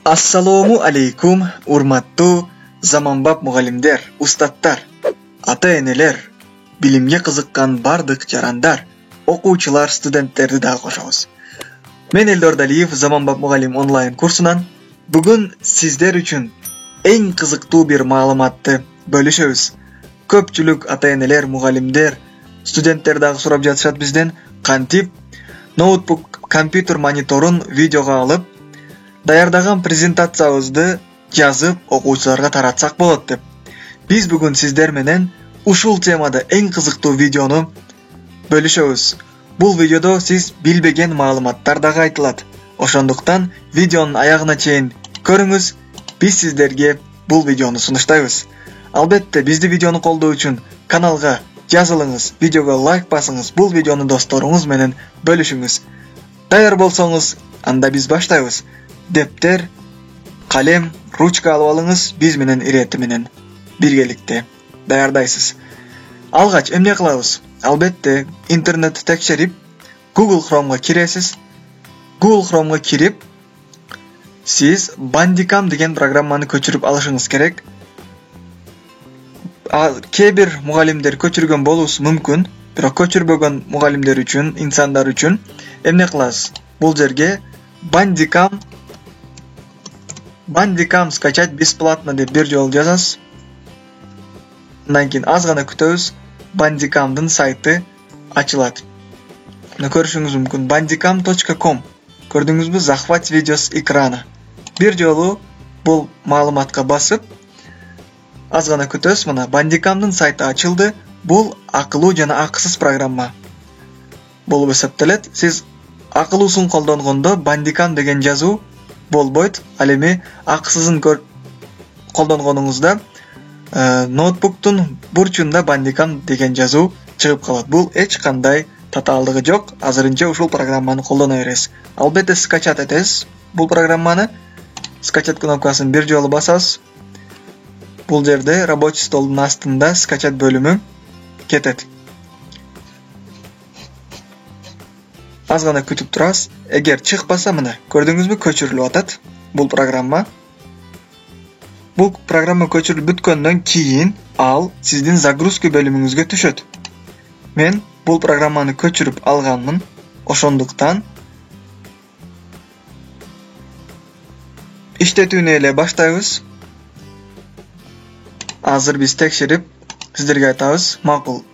Assalomu alaykum, urmattu zamanbap mugallimler, ustadlar, ata-eneler, bilimge qiziqqan bardık jarandar, o'quvchilar, studentlerdi da qo'shamiz. Men Eldor Daliyev zamanbap mugallim online kursunan bugun sizler üçün eng qiziqtуу bir ma'lumotni bölüşөбүz. Köpçülük ata-eneler, mugallimler, studentler da surap жатышат bizden kantip notebook, kompüter monitorun videoga alıp dayardagan prezentatsiyabызды жазып окуучуларга таратсак болот деп. Биз бүгүн сиздер менен ушул темада эң кызыктуу видеону бөлүшөбүз. Бул видеодо сиз билбеген маалыматтар дагы айтылат. Ошондуктан видеонун аягына чейин көрүңүз. Биз сиздерге бул видеону сунуштайбыз. Албетте бизди видеону колдоо үчүн каналга жазылыңыз, видеого лайк басыңыз, бул видеону досторуңуз менен бөлүшүңүз. Даяр болсоңуз, анда биз баштайбыз. Дептер, kalem, ручка алып алыңыз, биз менен ирети менен биргеликте даярдайсыз. Алгач эмне кылабыз? Албетте интернетти текшерип, Google Chrome'га киресиз. Google Chrome'га кирип, сиз Bandicam деген программаны көчүрүп алышыңыз керек. Кээ бир мугалимдер көчүргөн болуусу мүмкүн, бирок көчүрбөгөн мугалимдер үчүн, инсандар үчүн эмне кыласыз? Бул жерге Bandicam скачать бесплатно деп бир жолу жазасыз. Андан кийин аз гана күтөбүз, Bandicamдын сайты ачылат. Мына көрүшүңүз мүмкүн bandicam.com. Көрдүңүзбү? Захват видеос экрана. Бир жолу бул маалыматка басып, аз гана күтөбүз. Мына Bandicamдын сайты ачылды. Бул акылуу жана акысыз программа болуп эсептелет. Сиз акылуусун колдонгондо Bandicam деген жазуу болбойт. Ал эми акысызын колдонгонуңузда ноутбуктун бурчунда Bandicam деген жазуу чыгып калат. Бул эч кандай татаалдыгы жок. Азырынча ушул программаны колдоно бересиз. Албетте скачать этесиз бул программаны. Скачать кнопкасын бир жолу басасыз. Бул жерде рабочий столдун астында скачать бөлүмү кетет. Аз гана күтүп турасыз. Эгер чыкпаса, мына көрдүңүзбү, көчүрүлүп атат бул программа. Бул программа көчүрүлүп бүткөндөн кийин ал сиздин загрузка бөлүмүңүзгө түшөт. Мен бул программаны көчүрүп алганмын. Ошондуктан иштетүүнү эле баштайбыз. Азыр биз текшерип сиздерге айтабыз. Макул.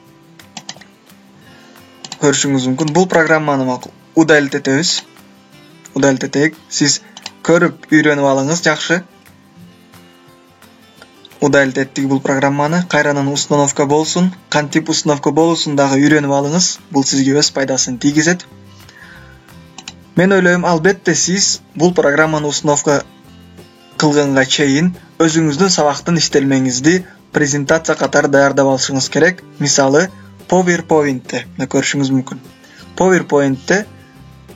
Көрүшүңүз мүмкүн. Бул программаны макул удалить этебиз. Удалить этейик. Сиз көрүп үйрөнүп алыңыз жакшы. Удалить эттик бул программаны. Кайрадан установка болсун, кантип установка болуусун дагы үйрөнүп алыңыз. Бул сизге өз пайдасын тийгизет. Мен ойлойм, албетте сиз бул программаны установка кылганга чейин өзүңүздүн сабактын иштелмеңизди презентация катары даярдап алышыңыз керек. Мисалы, PowerPoint'te, мына көрүшүңүз мүмкүн. PowerPoint'te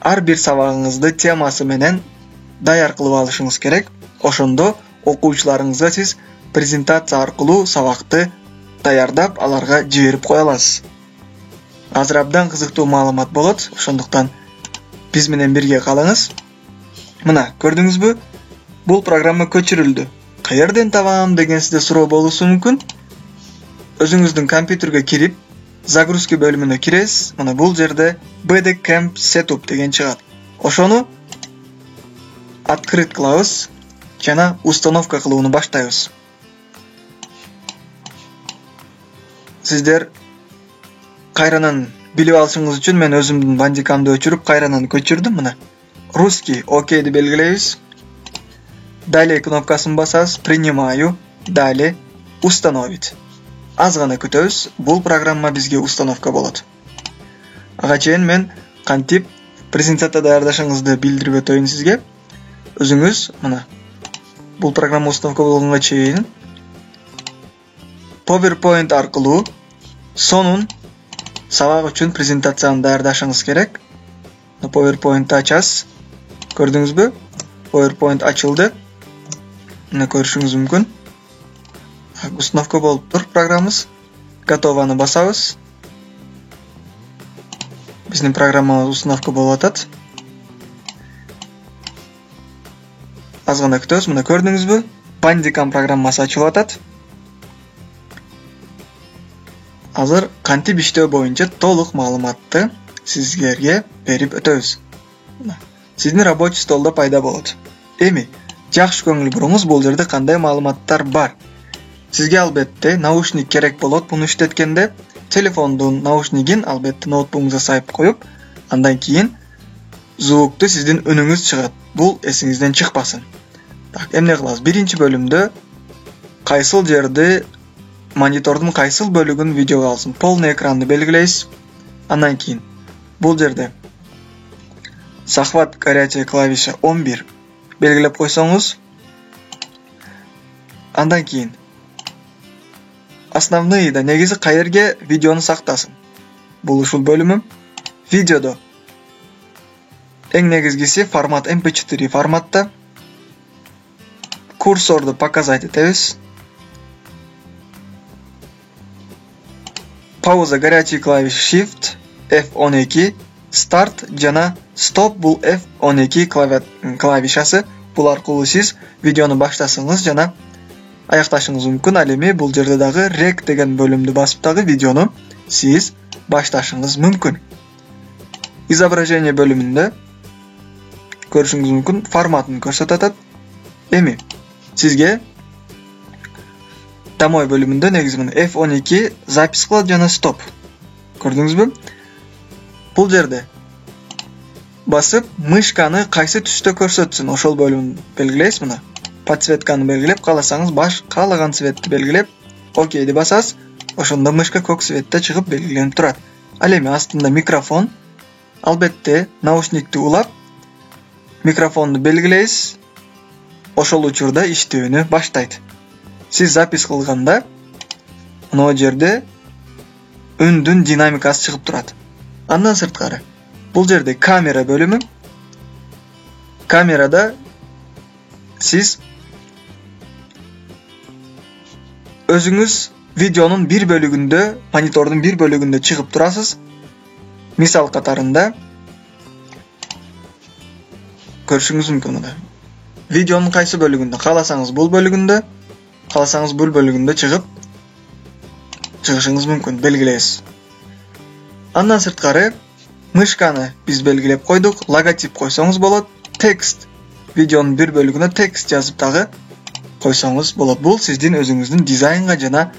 ар бир сабагыңызды темасы менен даяр кылып алышыңыз керек. Ошондо окуучуларыңызга сиз презентация аркылуу сабакты даярдап, аларга жиберип кое аласыз. Азыр абдан кызыктуу маалымат болот. Ошондуктан биз менен бирге калыңыз. Мына көрдүңүзбү? Бул программа көчүрүлдү. Каерден табам деген сизде суроо болуусу мүмкүн. Өзүңүздүн компьютерге кирип, загрузка бөлүмүнө киресиз. Мына бул жерде BDCamp Setup деген чыгат. Ошону открыть кылабыз жана установка кылууну баштайбыз. Сиздер кайрадан билип алышыңыз үчүн мен өзүмдүн Bandicamды өчүрүп кайрадан көчүрдүм. Мына русский окейди белгилейбиз. Далее кнопкасын басасыз. Принимаю. Далее установить. Аз гана күтөбүз. Бул программа бизге установка болот. Ага чейин мен кантип презентация даярдашыңызды билдирип өтөйүн сизге. Өзүңүз мына бул программа установка болгонго чейин PowerPoint аркылуу сонун сабак үчүн презентацияны даярдашыңыз керек. PowerPoint'ты ачасыз. Көрдүңүзбү? PowerPoint ачылды. Мына көрүшүңүз мүмкүн. Установка болуп тур программабыз. Готованы басабыз. Биздин программабыз установка болуп атат. Аз гана күтөбүз. Мына көрдүңүзбү? Bandicam программасы ачылып атат. Азыр кантип иштөө боюнча толук маалыматты сизлерге берип өтөбүз. Сиздин рабочий столдо пайда болот. Эми жакшы көңүл буруңуз, бул жерде кандай маалыматтар бар? Сизге албетте наушник керек болот буну иштеткенде. Телефондун наушнигин албетте ноутбугуңузга сайып коюп, андан кийин звукту сиздин үнүңүз чыгат. Бул эсиңизден чыкпасын. Так, эмне кылабыз? Биринчи бөлүмдө кайсыл жерде монитордун кайсыл бөлүгүн видеого алсын, полный экранды белгилейсиз. Андан кийин бул жерде захват горячая клавиша 11 белгилеп койсоңуз, андан кийин основные да негизи каерге видеону сактасын. Бул ушул бөлүмү. Видеодо эң негизгиси формат MP4 форматта. Курсорду показать этебиз. Пауза горячий клавиш Shift, F12, Start жана Stop бул F12 клавишасы. Бул аркылуу сиз видеону баштасыңыз жана аякташыңыз мүмкүн. Ал эми бул жерде дагы Rec деген бөлүмдү басып дагы видеону сиз башташыңыз мүмкүн. Изображение бөлүмүндө көрүшүңүз мүмкүн, форматын көрсөтүп атат. Эми сизге домой бөлүмүндө негизи мына F12 запись кылат жана стоп. Көрдүңүзбү? Бул жерде басып мышканы кайсы түстө көрсөтсүн, ошол бөлүмүн белгилейсиз. Мына подсветканы белгилеп, кааласаңыз баш каалаган цветти белгилеп, окейди басасыз. Ошондо мышка көк цветте чыгып белгиленип турат. Ал эми астында микрофон. Албетте наушникти улап микрофонду белгилейсиз. Ошол учурда иштөөнү баштайт. Сиз запись кылганда мына жерде үндүн динамикасы чыгып турат. Андан сырткары бул жерде камера бөлүмү. Камерада сиз өзүңүз видеонун бир бөлүгүндө, монитордун бир бөлүгүндө чыгып турасыз. Мисал катарында көрүшүңүз мүмкүн мына. Видеонун кайсы бөлүгүндө, кааласаңыз бул бөлүгүндө, кааласаңыз бул бөлүгүндө чыгышыңыз мүмкүн, белгилейсиз. Андан сырткары мышканы биз белгилеп койдук, логотип койсоңуз болот. Текст, видеонун бир бөлүгүнө текст жазып дагы койсоңуз болот. Бул сиздин өзүңүздүн дизайнга жана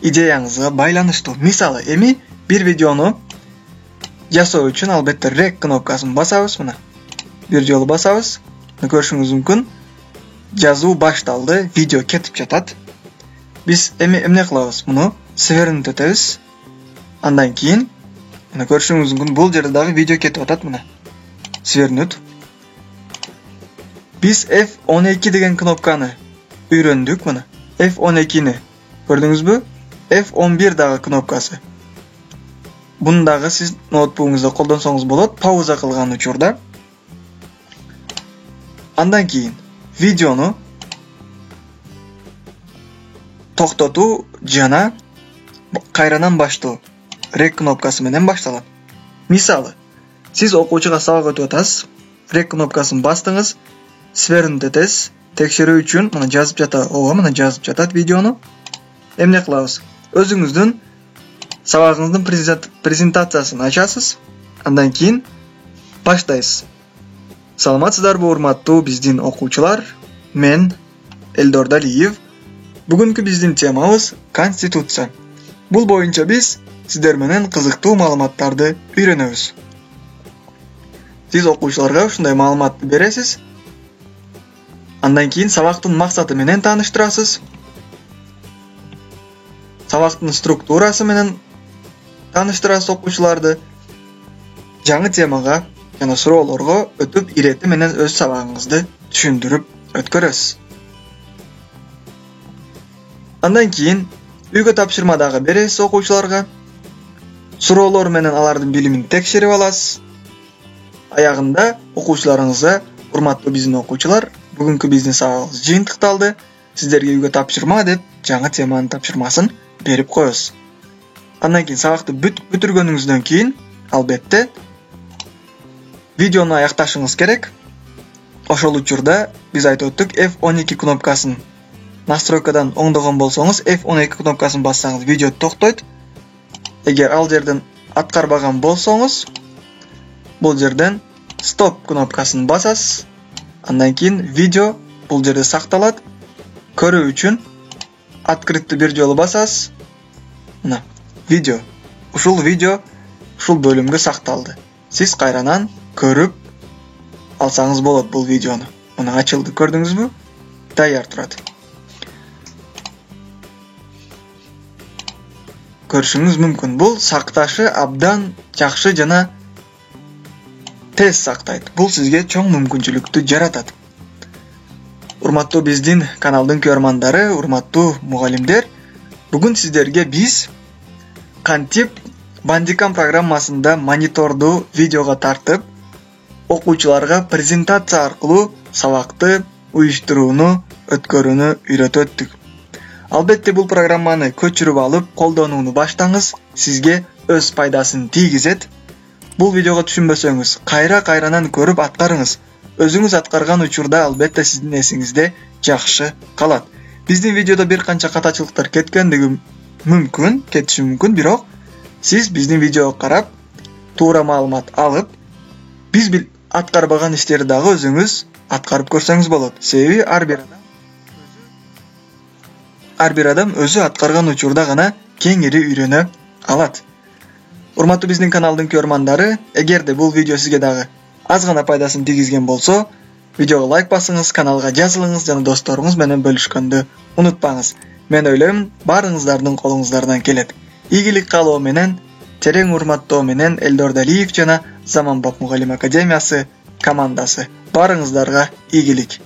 идеяңызга байланыштуу. Мисалы, эми бир видеону жасоо үчүн албетте Rec кнопкасын басабыз. Мына бир жолу басабыз. Көрүшүңүз мүмкүн, жазуу башталды, видео кетип жатат. Биз эми эмне кылабыз? Муну свернуть этебиз. Андан кийин мына көрүшүңүз мүмкүн, бул жерде дагы видео кетип атат. Мына свернуть. Биз F12 деген кнопканы үйрөндүк. Мына F12-ни көрдүңүзбү? F11 дагы кнопкасы. Буну дагы сиз ноутбугуңузда колдонсоңуз болот, пауза кылган учурда. Андан кийин видеону токтотуу жана кайрадан баштоо Rec кнопкасы менен башталат. Мисалы, сиз окуучуга сабак өтүп атасыз. Rec кнопкасын бастыңыз, свернуть этесиз. Текшерүү үчүн мына жазып жатат, мына жазып жатат видеону. Эмне кылабыз? Өзүңүздүн сабагыңыздын презентациясын ачасыз. Андан кийин баштайсыз. Саламатсыздарбы, урматтуу биздин окуучулар? Мен Элдор Далиев. Бүгүнкү биздин темабыз Конституция. Бул боюнча биз сиздер менен кызыктуу маалыматтарды үйрөнөбүз. Сиз окуучуларга ушундай маалыматты бересиз. Андан кийин сабактын максаты менен тааныштырасыз. Сабактын структурасы менен тааныштырасыз окуучуларды. Жаңы темага жана суроолорго өтүп ирети менен өз сабагыңызды түшүндүрүп өткөрөсүз. Андан кийин үйгө тапшырма дагы бересиз окуучуларга. Суроолор менен алардын билимин текшерип аласыз. Аягында окуучуларыңызга, урматтуу биздин окуучулар, бүгүнкү биздин сабагыбыз жыйынтыкталды. Сиздерге үйгө тапшырма деп жаңы теманын тапшырмасын берип коесуз. Андан кийин сабакты бүтүргөнүңүздөн кийин албетте видеону аякташыңыз керек. Ошол учурда биз айтып өттүк F12 кнопкасын настройкадан оңдогон болсоңуз F12 кнопкасын бассаңыз видео токтойт. Эгер ал жерден аткарбаган болсоңуз, бул жерден стоп кнопкасын басасыз. Андан кийин видео бул жерде сакталат. Көрүү үчүн открытты бир жолу басасыз. Мына видео. Ушул видео ушул бөлүмгө сакталды. Сиз кайранан көрүп алсаңыз болот бул видеону. Мына ачылды, көрдүңүзбү? Даяр турат. Көрүшүңүз мүмкүн. Бул сакташы абдан жакшы жана тез сактайт. Бул сизге чоң мүмкүнчүлүктү жаратат. Урматтуу биздин каналдын көрөрмандары, урматтуу мугалимдер, бүгүн сиздерге биз кантип Bandicam программасында мониторду видеого тартып, окуучуларга презентация аркылуу сабакты уюштурууну, өткөрүүнү үйрөтөт өттүк. Албетте бул программаны көчүрүп алып, колдонууну баштаңыз, сизге өз пайдасын тийгизет. Бул видеого түшүнбөсөңүз, кайранан көрүп аткарыңыз. Өзүңүз аткарган учурда албетте сиздин эсиңизде жакшы калат. Биздин видеодо бир канча катачылыктар кетиши мүмкүн, бирок сиз биздин видеого карап, туура маалымат алып, биз аткарбаган иштерди дагы өзүңүз аткарып көрсөңүз болот. Себеби ар бир адам өзү аткарган учурда гана кеңири үйрөнө алат. Урматтуу биздин каналдын көрөрмандары, эгерде бул видео сизге дагы аз гана пайдасын тийгизген болсо, видеого лайк басыңыз, каналга жазылыңыз жана досторуңуз менен бөлүшкөндү унутпаңыз. Мен ойлойм, баарыңыздардын колуңуздардан келет. Ийгилик каалоо менен, терең урматтоо менен Элдор Далиев жана Заманбап Мугалим Академиясы командасы. Баарыңыздарга ийгилик.